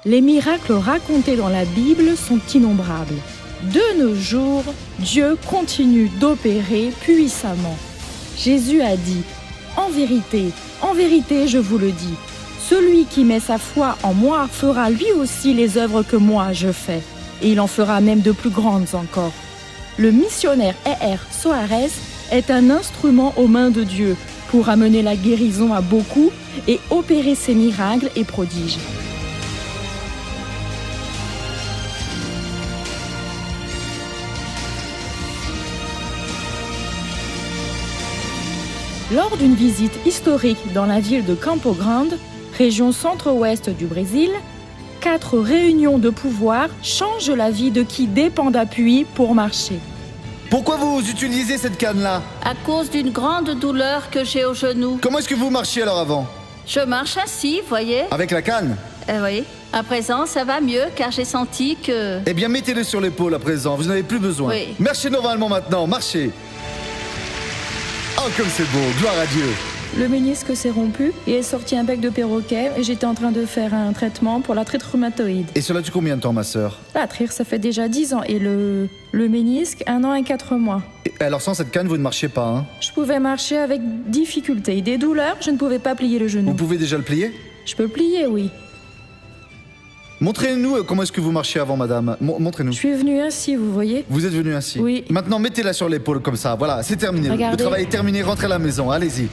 Les miracles racontés dans la Bible sont innombrables. De nos jours, Dieu continue d'opérer puissamment. Jésus a dit « En vérité, je vous le dis, celui qui met sa foi en moi fera lui aussi les œuvres que moi je fais, et il en fera même de plus grandes encore. » Le missionnaire R.R. Soares est un instrument aux mains de Dieu pour amener la guérison à beaucoup et opérer ses miracles et prodiges. Lors d'une visite historique dans la ville de Campo Grande, région centre-ouest du Brésil, 4 réunions de pouvoir changent la vie de qui dépend d'appui pour marcher. Pourquoi vous utilisez cette canne-là? À cause d'une grande douleur que j'ai au genou. Comment est-ce que vous marchiez alors avant? Je marche ainsi, voyez. Avec la canne? Oui. À présent, ça va mieux car j'ai senti que... Eh bien, mettez-le sur l'épaule à présent, vous n'avez plus besoin. Oui. Marchez normalement maintenant, marchez. Oh, comme c'est beau, gloire à Dieu. Le ménisque s'est rompu et est sorti un bec de perroquet et j'étais en train de faire un traitement pour l'arthrite rhumatoïde. Et cela dure combien de temps, ma sœur? L'arthrite, ça fait déjà 10 ans et le ménisque, 1 an et 4 mois. Et alors sans cette canne, vous ne marchez pas, hein? Je pouvais marcher avec difficulté. Des douleurs, je ne pouvais pas plier le genou. Vous pouvez déjà le plier? Je peux plier, oui. Montrez-nous comment est-ce que vous marchiez avant, madame. Montrez-nous. Je suis venue ainsi, vous voyez. Vous êtes venu ainsi? Oui. Maintenant, mettez-la sur l'épaule comme ça. Voilà, c'est terminé. Regardez. Le travail est terminé, rentrez à la maison, allez-y.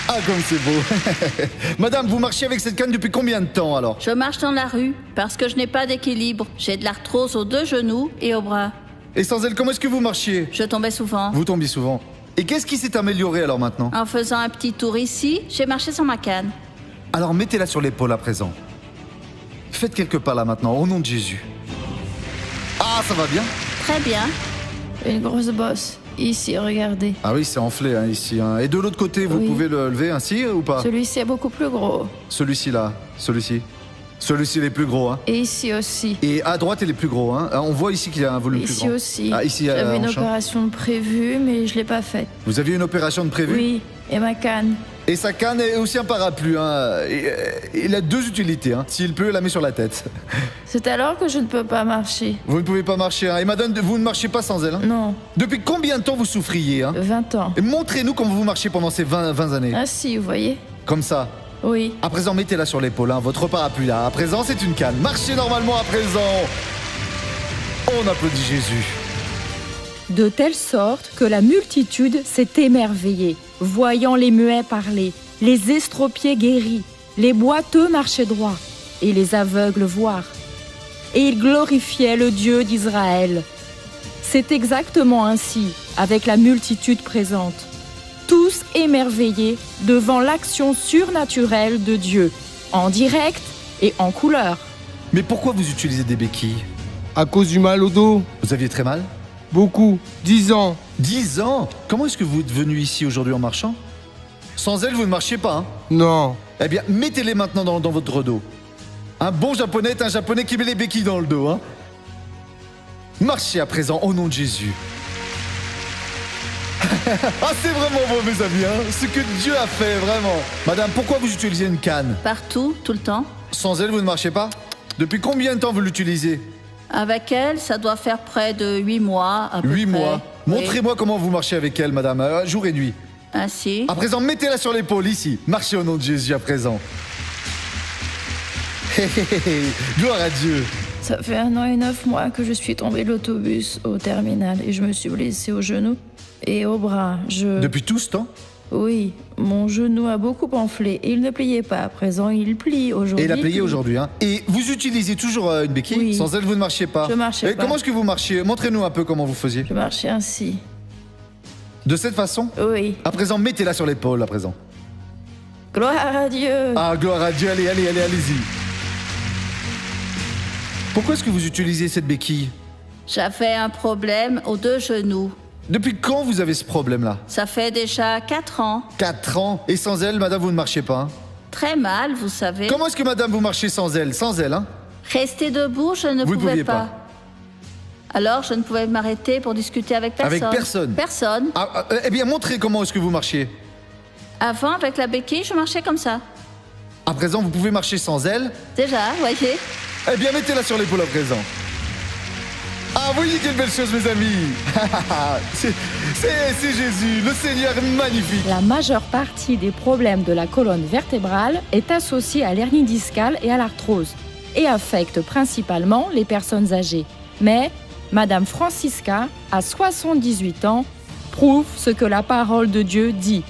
Ah, comme c'est beau. Madame, vous marchez avec cette canne depuis combien de temps alors? Je marche dans la rue parce que je n'ai pas d'équilibre. J'ai de l'arthrose aux 2 genoux et au bras. Et sans elle, comment est-ce que vous marchiez? Je tombais souvent. Vous tombiez souvent. Et qu'est-ce qui s'est amélioré alors maintenant? En faisant un petit tour ici, j'ai marché sans ma canne. Alors mettez-la sur l'épaule à présent. Faites quelques pas là maintenant, au nom de Jésus. Ah, ça va bien? Très bien. Une grosse bosse. Ici, regardez. Ah oui, c'est enflé hein, ici. Hein. Et de l'autre côté, vous Oui. pouvez le lever ainsi ou pas? Celui-ci est beaucoup plus gros. Celui-ci là, celui-ci. Celui-ci il est plus gros. Hein. Et ici aussi. Et à droite, il est plus gros. Hein. On voit ici qu'il y a un volume plus Ici grand. aussi. Ah, ici, J'avais une en champ. opération de prévue, mais je ne l'ai pas faite. Vous aviez une opération de prévue? Oui, et ma canne. Et sa canne est aussi un parapluie. Hein. Il a 2 utilités. Hein. S'il peut, il la met sur la tête. C'est alors que je ne peux pas marcher. Vous ne pouvez pas marcher. Hein. Et madame, vous ne marchez pas sans elle. Hein. Non, Depuis combien de temps vous souffriez? Hein? 20 ans. Et montrez-nous comment vous marchez pendant ces 20 années. Ainsi, vous voyez. Comme ça. Oui. À présent, mettez-la sur l'épaule, hein, votre parapluie là. À présent, c'est une canne. Marchez normalement à présent. On applaudit Jésus. De telle sorte que la multitude s'est émerveillée, voyant les muets parler, les estropiés guéris, les boiteux marcher droit, et les aveugles voir. Et ils glorifiaient le Dieu d'Israël. C'est exactement ainsi avec la multitude présente. Tous émerveillés devant l'action surnaturelle de Dieu, en direct et en couleur. Mais pourquoi vous utilisez des béquilles? À cause du mal au dos. Vous aviez très mal? Beaucoup. 10 ans. 10 ans? Comment est-ce que vous êtes venu ici aujourd'hui en marchant? Sans elle, vous ne marchiez pas, hein? Non. Eh bien, mettez-les maintenant dans votre dos. Un bon japonais est un japonais qui met les béquilles dans le dos, hein? Marchez à présent au nom de Jésus. Ah, c'est vraiment beau, mes amis, hein? Ce que Dieu a fait, vraiment. Madame, pourquoi vous utilisez une canne? Partout, tout le temps. Sans elle, vous ne marchez pas? Depuis combien de temps vous l'utilisez? Avec elle, ça doit faire près de 8 mois à peu 8 près. mois. Oui. Montrez-moi comment vous marchez avec elle, madame, jour et nuit. Ainsi. À présent, mettez-la sur l'épaule, ici. Marchez au nom de Jésus, à présent. Gloire à Dieu. Ça fait 1 an et 9 mois que je suis tombée de l'autobus au terminal et je me suis blessée au genou et au bras. Depuis tout ce temps? Oui, mon genou a beaucoup enflé et il ne pliait pas. À présent, il plie aujourd'hui. Et il a plié aujourd'hui, hein. Et vous utilisez toujours une béquille? Oui. Sans elle, vous ne marchiez pas? Je marchais Et pas. comment est-ce que vous marchiez? Montrez-nous un peu comment vous faisiez. Je marchais ainsi. De cette façon? Oui. À présent, mettez-la sur l'épaule, à présent. Gloire à Dieu. Ah, gloire à Dieu, allez-y. Pourquoi est-ce que vous utilisez cette béquille? J'avais un problème aux 2 genoux. Depuis quand vous avez ce problème-là? Ça fait déjà 4 ans. 4 ans. Et sans elle, madame, vous ne marchez pas, hein? Très mal, vous savez. Comment est-ce que madame, vous marchez sans elle? Sans elle, hein? Rester debout, je ne Vous ne pouvais pouviez pas. Alors, je ne pouvais m'arrêter pour discuter avec personne. Avec personne? Personne. Eh bien, montrez comment est-ce que vous marchiez. Avant, avec la béquille, je marchais comme ça. À présent, vous pouvez marcher sans elle. Déjà, voyez. Eh bien, mettez-la sur l'épaule à présent. Ah, voyez quelle belle chose, mes amis. C'est Jésus, le Seigneur magnifique. La majeure partie des problèmes de la colonne vertébrale est associée à l'hernie discale et à l'arthrose et affecte principalement les personnes âgées. Mais Madame Francisca, à 78 ans, prouve ce que la parole de Dieu dit.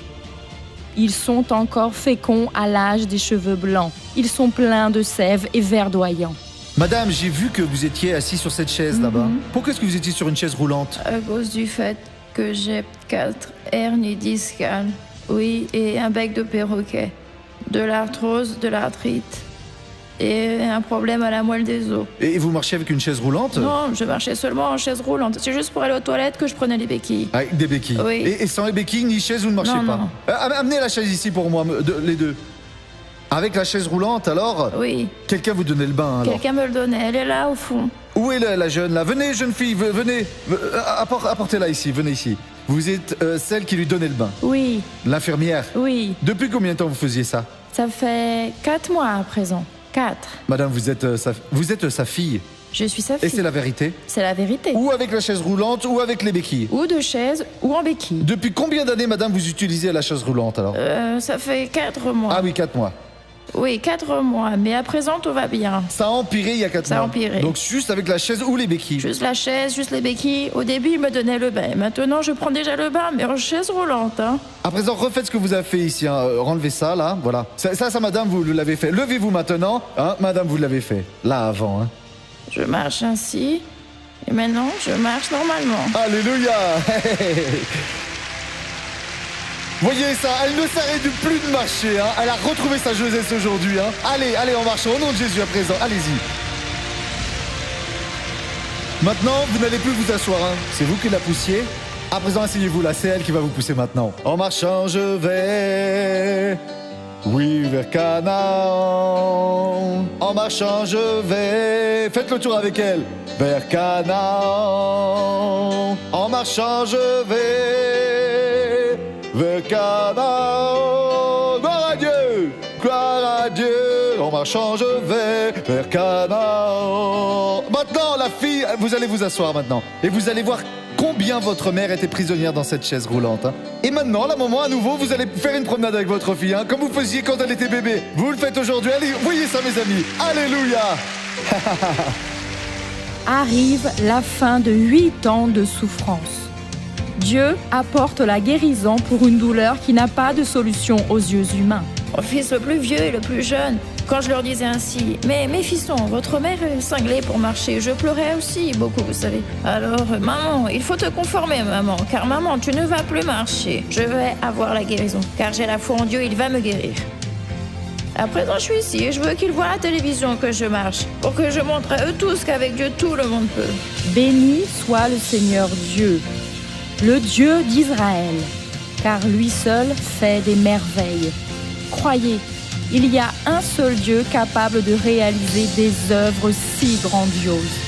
Ils sont encore féconds à l'âge des cheveux blancs. Ils sont pleins de sève et verdoyants. Madame, j'ai vu que vous étiez assis sur cette chaise là-bas. Pourquoi est-ce que vous étiez sur une chaise roulante? À cause du fait que j'ai 4 hernies discales, oui, et un bec de perroquet, de l'arthrose, de l'arthrite et un problème à la moelle des os. Et vous marchiez avec une chaise roulante? Non, je marchais seulement en chaise roulante. C'est juste pour aller aux toilettes que je prenais les béquilles. Avec des béquilles. Oui. Et sans les béquilles ni chaise, vous ne marchez Non, pas? non. Amenez la chaise ici pour moi, les deux. Avec la chaise roulante, alors? Oui, Quelqu'un vous donnait le bain, alors? quelqu'un me le donnait. Elle est là, au fond. Où est la jeune, là? Venez, jeune fille, venez. Apportez-la ici, venez ici. Vous êtes celle qui lui donnait le bain. Oui, L'infirmière. oui, Depuis combien de temps vous faisiez ça? ça fait 4 mois à présent. 4. Madame, vous êtes sa fille. Je suis sa Et c'est fille. la vérité? C'est la vérité. Ou avec la chaise roulante, ou avec les béquilles. Ou de chaise, ou en béquille. Depuis combien d'années, madame, vous utilisez la chaise roulante, alors? Ça fait 4 mois. Ah oui, 4 mois. Oui, 4 mois. Mais à présent, tout va bien. Ça a empiré il y a 4 Ça a mois. empiré. Donc juste avec la chaise ou les béquilles. Juste la chaise, juste les béquilles. Au début, il me donnait le bain. Maintenant, je prends déjà le bain, mais en chaise roulante. Hein. À présent, refaites ce que vous avez fait ici. Hein. Renlevez ça, là. Voilà. Ça, madame, vous l'avez fait. Levez-vous maintenant. Hein, madame, vous l'avez fait. Là, avant. Hein. Je marche ainsi. Et maintenant, je marche normalement. Alléluia. Voyez ça, elle ne s'arrête plus de marcher. Hein. Elle a retrouvé sa jeunesse aujourd'hui. Hein. Allez, on marche au nom de Jésus à présent. Allez-y. Maintenant, vous n'allez plus vous asseoir. Hein. C'est vous qui la poussiez. À présent, asseyez-vous là. C'est elle qui va vous pousser maintenant. En marchant, je vais... Oui, vers Canaan. En marchant, je vais... Faites le tour avec elle. Vers Canaan. En marchant, je vais... Vers Canaan. Gloire à Dieu. Gloire à Dieu. En marchant, je vais vers Canaan. Maintenant, la fille, vous allez vous asseoir maintenant. Et vous allez voir combien votre mère était prisonnière dans cette chaise roulante. Hein. Et maintenant, la maman, à nouveau, vous allez faire une promenade avec votre fille, hein, comme vous faisiez quand elle était bébé. Vous le faites aujourd'hui. Allez, voyez ça, mes amis. Alléluia. Arrive la fin de 8 ans de souffrance. Dieu apporte la guérison pour une douleur qui n'a pas de solution aux yeux humains. Mon fils le plus vieux et le plus jeune, quand je leur disais ainsi, mais mes fils, votre mère est cinglée pour marcher. Je pleurais aussi beaucoup, vous savez. Alors, maman, il faut te conformer, maman, car maman, tu ne vas plus marcher. Je vais avoir la guérison, car j'ai la foi en Dieu, il va me guérir. À présent, je suis ici et je veux qu'ils voient à la télévision que je marche, pour que je montre à eux tous qu'avec Dieu, tout le monde peut. Béni soit le Seigneur Dieu, le Dieu d'Israël, car lui seul fait des merveilles. Croyez, il y a un seul Dieu capable de réaliser des œuvres si grandioses.